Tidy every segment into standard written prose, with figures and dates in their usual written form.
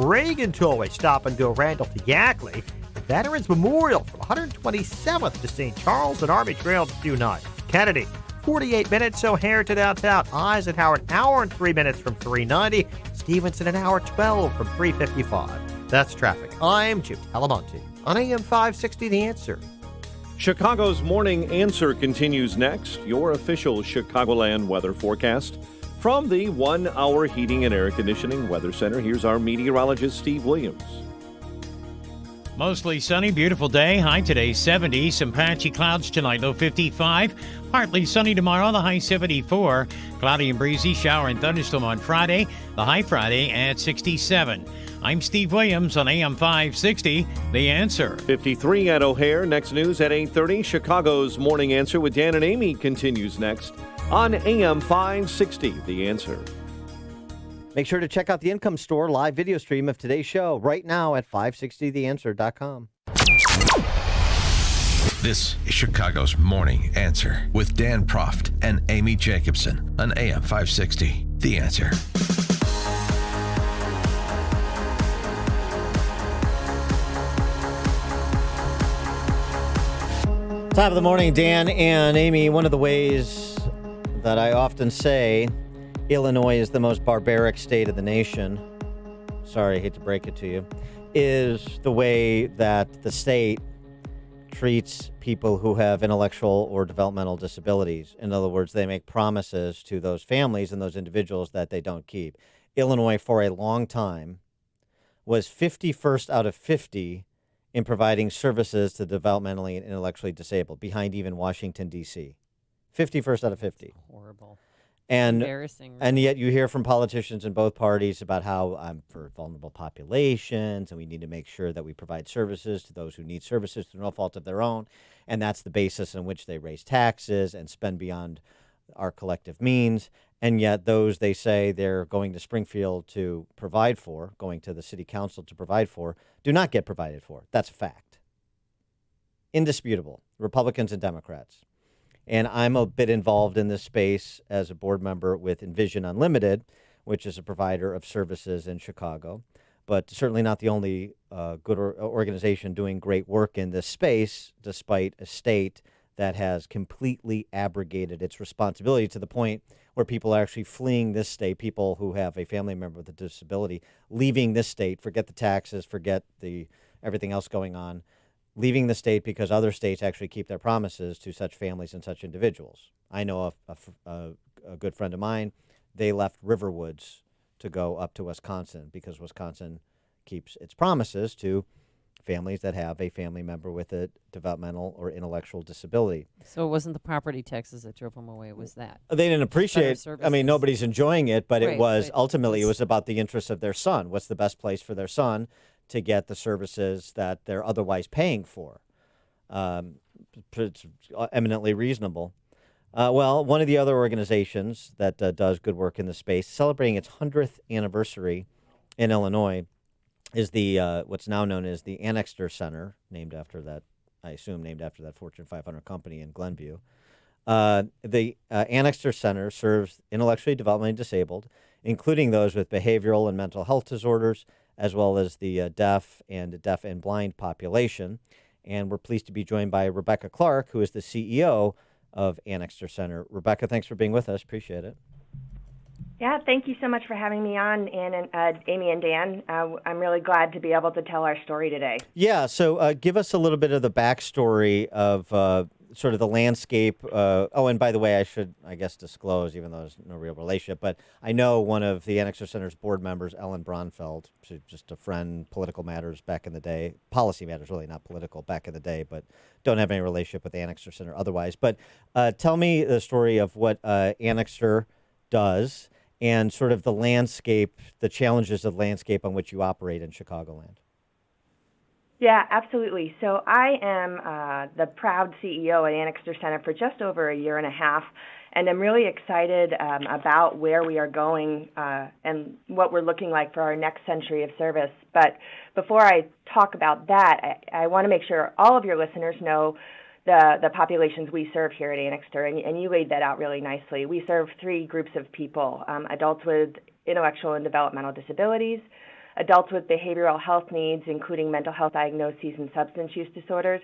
Reagan Tollway Stop and Go Randall to Yackley. The Veterans Memorial from 127th to St. Charles and Army Trail to 29. Kennedy, 48 minutes O'Hare to downtown. Eisenhower, an hour and 3 minutes from 390. Stevenson, an hour 12 from 355. That's traffic. I'm Jim Talamonte on AM 560 The Answer. Chicago's Morning Answer continues next. Your official Chicagoland weather forecast from the 1 Hour Heating and Air Conditioning Weather Center. Here's our meteorologist, Steve Williams. Mostly sunny, beautiful day. High today, 70. Some patchy clouds tonight, low 55. Partly sunny tomorrow, the high 74. Cloudy and breezy, shower and thunderstorm on Friday, the high Friday at 67. I'm Steve Williams on AM 560, The Answer. 53 at O'Hare. Next news at 8:30. Chicago's Morning Answer with Dan and Amy continues next on AM 560, The Answer. Make sure to check out the Income Store live video stream of today's show right now at 560theanswer.com. This is Chicago's Morning Answer with Dan Proft and Amy Jacobson on AM 560, The Answer. Top of the morning, Dan and Amy. One of the ways that I often say Illinois is the most barbaric state of the nation, sorry, I hate to break it to you, is the way that the state treats people who have intellectual or developmental disabilities. In other words, they make promises to those families and those individuals that they don't keep. Illinois, for a long time, was 51st out of 50 in providing services to developmentally and intellectually disabled, behind even Washington, D.C. 51st out of 50. Horrible. And embarrassing. Really. And yet you hear from politicians in both parties about how I'm for vulnerable populations and we need to make sure that we provide services to those who need services through no fault of their own. And that's the basis on which they raise taxes and spend beyond our collective means. And yet those they say they're going to Springfield to provide for, going to the city council to provide for, do not get provided for. That's a fact. Indisputable. Republicans and Democrats. And I'm a bit involved in this space as a board member with Envision Unlimited, which is a provider of services in Chicago, but certainly not the only good organization doing great work in this space, despite a state that has completely abrogated its responsibility to the point where people are actually fleeing this state, people who have a family member with a disability, leaving this state, forget the taxes, forget the everything else going on, leaving the state because other states actually keep their promises to such families and such individuals. I know a good friend of mine, they left Riverwoods to go up to Wisconsin because Wisconsin keeps its promises to families that have a family member with a developmental or intellectual disability. So it wasn't the property taxes that drove them away, it was that. They didn't appreciate, I mean, nobody's enjoying it, but Right, it was, but ultimately, it was about the interests of their son. What's the best place for their son to get the services that they're otherwise paying for? It's eminently reasonable. Well, one of the other organizations that does good work in the space, celebrating its 100th anniversary in Illinois, is the what's now known as the Annexter Center, named after that, I assume, named after that Fortune 500 company in Glenview. The Annexter Center serves intellectually developmentally disabled, including those with behavioral and mental health disorders, as well as the deaf and blind population. And we're pleased to be joined by Rebecca Clark, who is the CEO of Annexter Center. Rebecca, thanks for being with us. Appreciate it. Yeah, thank you so much for having me on, and Amy and Dan. I'm really glad to be able to tell our story today. Yeah, so give us a little bit of the backstory of sort of the landscape. And by the way, I should, I guess, disclose, even though there's no real relationship, but I know one of the Annexter Center's board members, Ellen Braunfeld, she's just a friend, political matters back in the day, policy matters, really, not political, back in the day, but don't have any relationship with the Annexter Center otherwise. But tell me the story of what Annexter does and sort of the landscape, the challenges of the landscape on which you operate in Chicagoland. Yeah, absolutely. So I am the proud CEO at Annexter Center for just over a year and a half, and I'm really excited about where we are going and what we're looking like for our next century of service. But before I talk about that, I want to make sure all of your listeners know the populations we serve here at Annexter, and you laid that out really nicely. We serve three groups of people: adults with intellectual and developmental disabilities, adults with behavioral health needs, including mental health diagnoses and substance use disorders,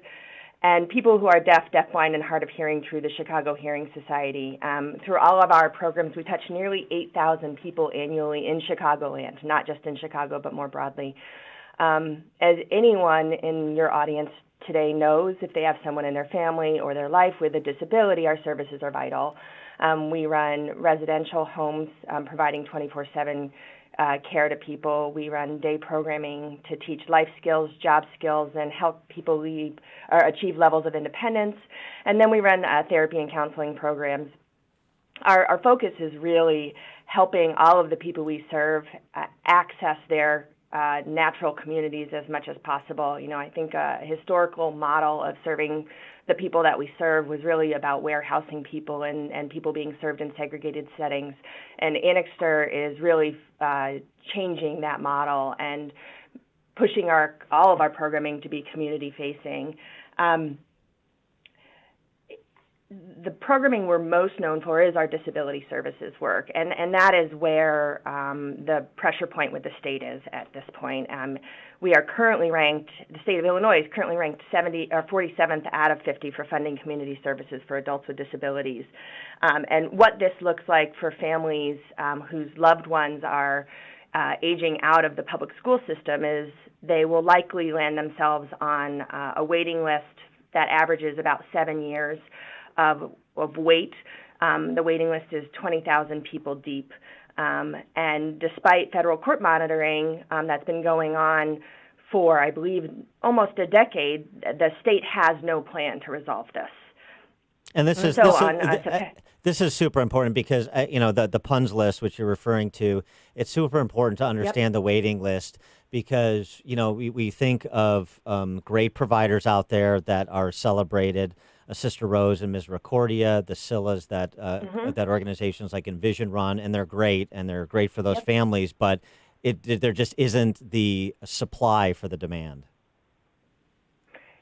and people who are deaf, deafblind, and hard of hearing through the Chicago Hearing Society. Through all of our programs, we touch nearly 8,000 people annually in Chicagoland, not just in Chicago, but more broadly. As anyone in your audience today knows, if they have someone in their family or their life with a disability, our services are vital. We run residential homes providing 24/7 care to people. We run day programming to teach life skills, job skills, and help people achieve levels of independence. And then we run therapy and counseling programs. Our focus is really helping all of the people we serve access their natural communities as much as possible. You know, I think a historical model of serving the people that we serve was really about warehousing people and people being served in segregated settings. And Annixter is really changing that model and pushing all of our programming to be community-facing. The programming we're most known for is our disability services work, and that is where the pressure point with the state is at this point. We are currently ranked, the state of Illinois is currently ranked 47th out of 50 for funding community services for adults with disabilities. And what this looks like for families whose loved ones are aging out of the public school system is they will likely land themselves on a waiting list that averages about 7 years of wait. The waiting list is 20,000 people deep. And despite federal court monitoring that's been going on for, I believe, almost a decade, the state has no plan to resolve this. And this is super important because the PUNS list, which you're referring to, it's super important to understand the waiting list because we think of great providers out there that are celebrated. Sister Rose and Misericordia, the SILAs that organizations like Envision run, and they're great for those families, but there just isn't the supply for the demand.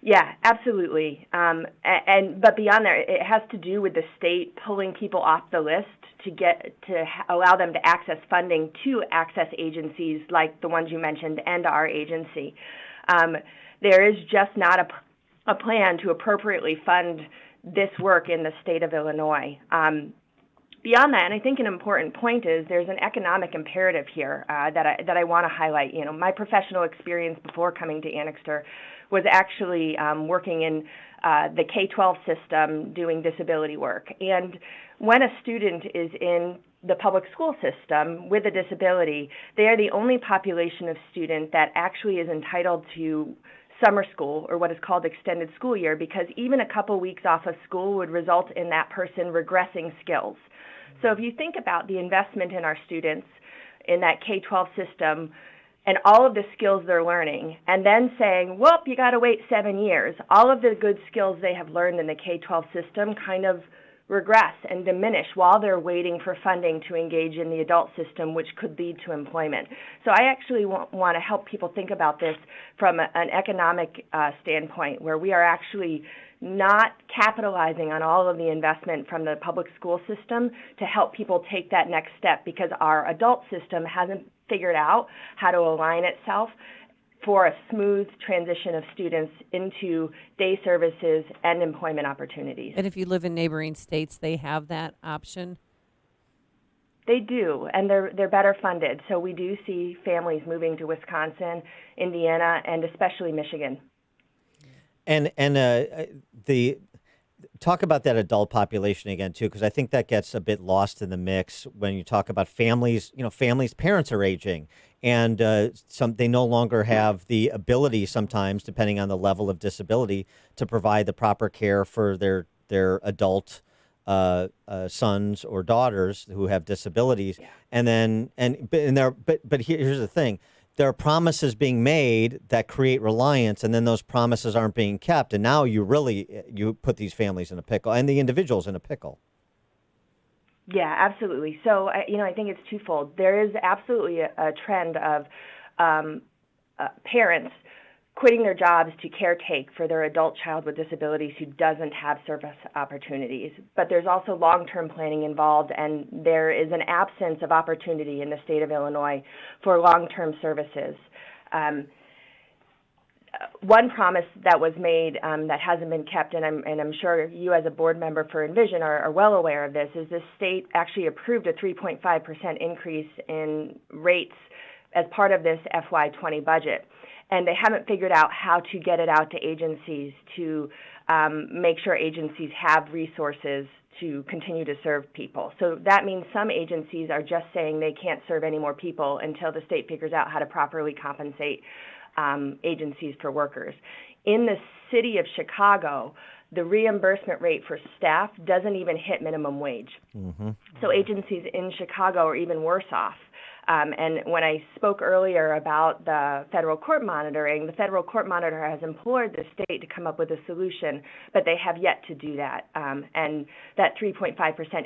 Yeah, absolutely. But beyond that, it has to do with the state pulling people off the list to allow them to access funding to access agencies like the ones you mentioned and our agency. There is just not a plan to appropriately fund this work in the state of Illinois. Beyond that, and I think an important point is there's an economic imperative here that I want to highlight. My professional experience before coming to Annixter was actually working in the K-12 system doing disability work. And when a student is in the public school system with a disability, they are the only population of student that actually is entitled to summer school, or what is called extended school year, because even a couple weeks off of school would result in that person regressing skills. So if you think about the investment in our students in that K-12 system and all of the skills they're learning, and then saying, well, you got to wait 7 years, all of the good skills they have learned in the K-12 system kind of regress and diminish while they're waiting for funding to engage in the adult system, which could lead to employment. So I actually want to help people think about this from an economic standpoint, where we are actually not capitalizing on all of the investment from the public school system to help people take that next step, because our adult system hasn't figured out how to align itself for a smooth transition of students into day services and employment opportunities. And if you live in neighboring states, they have that option? They do, and they're better funded. So we do see families moving to Wisconsin, Indiana, and especially Michigan. And the talk about that adult population again too, because I think that gets a bit lost in the mix when you talk about families. Parents are aging, and they no longer have the ability sometimes, depending on the level of disability, to provide the proper care for their adult sons or daughters who have disabilities. Yeah. But here's the thing. There are promises being made that create reliance, and then those promises aren't being kept. And now you put these families in a pickle and the individuals in a pickle. Yeah, absolutely. So, I think it's twofold. There is absolutely a trend of parents quitting their jobs to caretake for their adult child with disabilities who doesn't have service opportunities. But there's also long-term planning involved, and there is an absence of opportunity in the state of Illinois for long-term services. One promise that was made that hasn't been kept, and I'm sure you as a board member for Envision are well aware of this, is the state actually approved a 3.5% increase in rates as part of this FY20 budget. And they haven't figured out how to get it out to agencies to make sure agencies have resources to continue to serve people. So that means some agencies are just saying they can't serve any more people until the state figures out how to properly compensate agencies for workers. In the city of Chicago, the reimbursement rate for staff doesn't even hit minimum wage. Mm-hmm. So agencies in Chicago are even worse off. And when I spoke earlier about the federal court monitoring, the federal court monitor has implored the state to come up with a solution, but they have yet to do that. And that 3.5%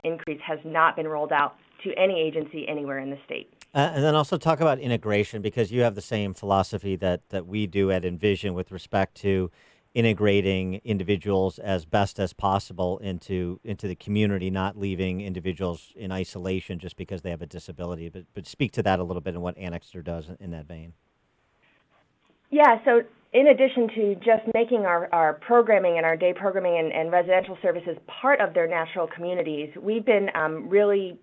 increase has not been rolled out to any agency anywhere in the state. And then also talk about integration, because you have the same philosophy that we do at Envision with respect to integrating individuals as best as possible into the community, not leaving individuals in isolation just because they have a disability. But speak to that a little bit and what Annixter does in that vein. Yeah, so in addition to just making our programming and our day programming and residential services part of their natural communities, we've been really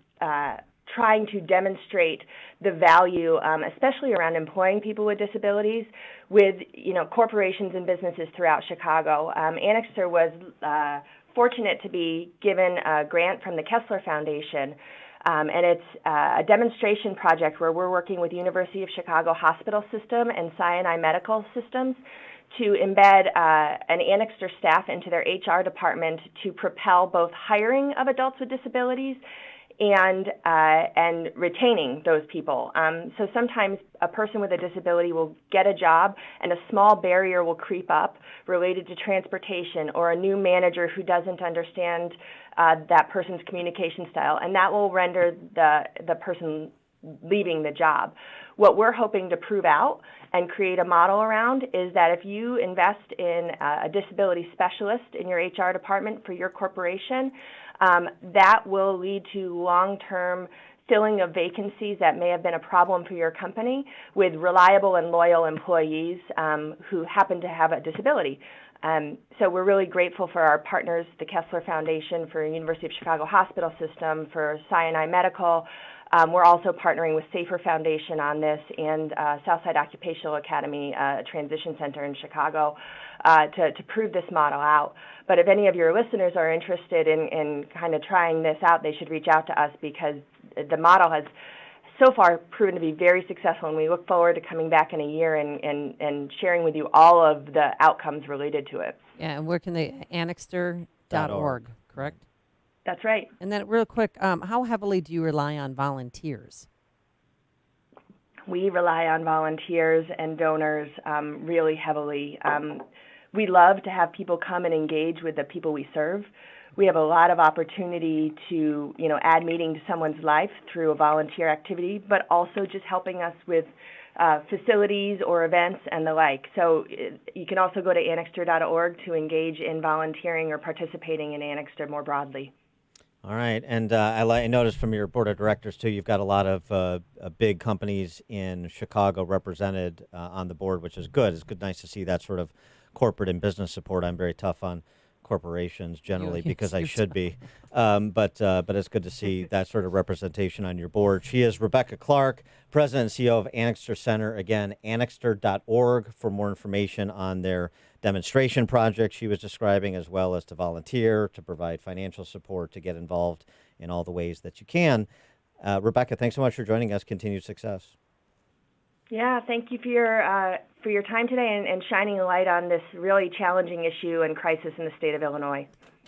trying to demonstrate the value, especially around employing people with disabilities, with corporations and businesses throughout Chicago. Annixter was fortunate to be given a grant from the Kessler Foundation, and it's a demonstration project where we're working with University of Chicago Hospital System and Sinai Medical Systems to embed an Annixter staff into their HR department to propel both hiring of adults with disabilities and retaining those people. So sometimes a person with a disability will get a job and a small barrier will creep up related to transportation or a new manager who doesn't understand that person's communication style, and that will render the person leaving the job. What we're hoping to prove out and create a model around is that if you invest in a disability specialist in your HR department for your corporation, that will lead to long-term filling of vacancies that may have been a problem for your company with reliable and loyal employees who happen to have a disability. So we're really grateful for our partners, the Kessler Foundation, for University of Chicago Hospital System, for Sinai Medical. We're also partnering with Safer Foundation on this and Southside Occupational Academy, a transition center in Chicago, to prove this model out. But if any of your listeners are interested in kind of trying this out, they should reach out to us because the model has so far proven to be very successful, and we look forward to coming back in a year and sharing with you all of the outcomes related to it. Yeah, and where can they? Annixter.org, correct? That's right. And then real quick, how heavily do you rely on volunteers? We rely on volunteers and donors really heavily. We love to have people come and engage with the people we serve. We have a lot of opportunity to, add meaning to someone's life through a volunteer activity, but also just helping us with facilities or events and the like. So you can also go to Annixter.org to engage in volunteering or participating in Annixter more broadly. All right, and I noticed from your board of directors, too, you've got a lot of big companies in Chicago represented on the board, which is good. It's nice to see that sort of corporate and business support. I'm very tough on corporations generally because I should be, but it's good to see that sort of representation on your board. She is Rebecca Clark, President and CEO of Annixter Center. Again, Annixter.org for more information on their demonstration project she was describing, as well as to volunteer, to provide financial support, to get involved in all the ways that you can. Rebecca, thanks so much for joining us. Continued success. Yeah, thank you for your time today and shining a light on this really challenging issue and crisis in the state of Illinois.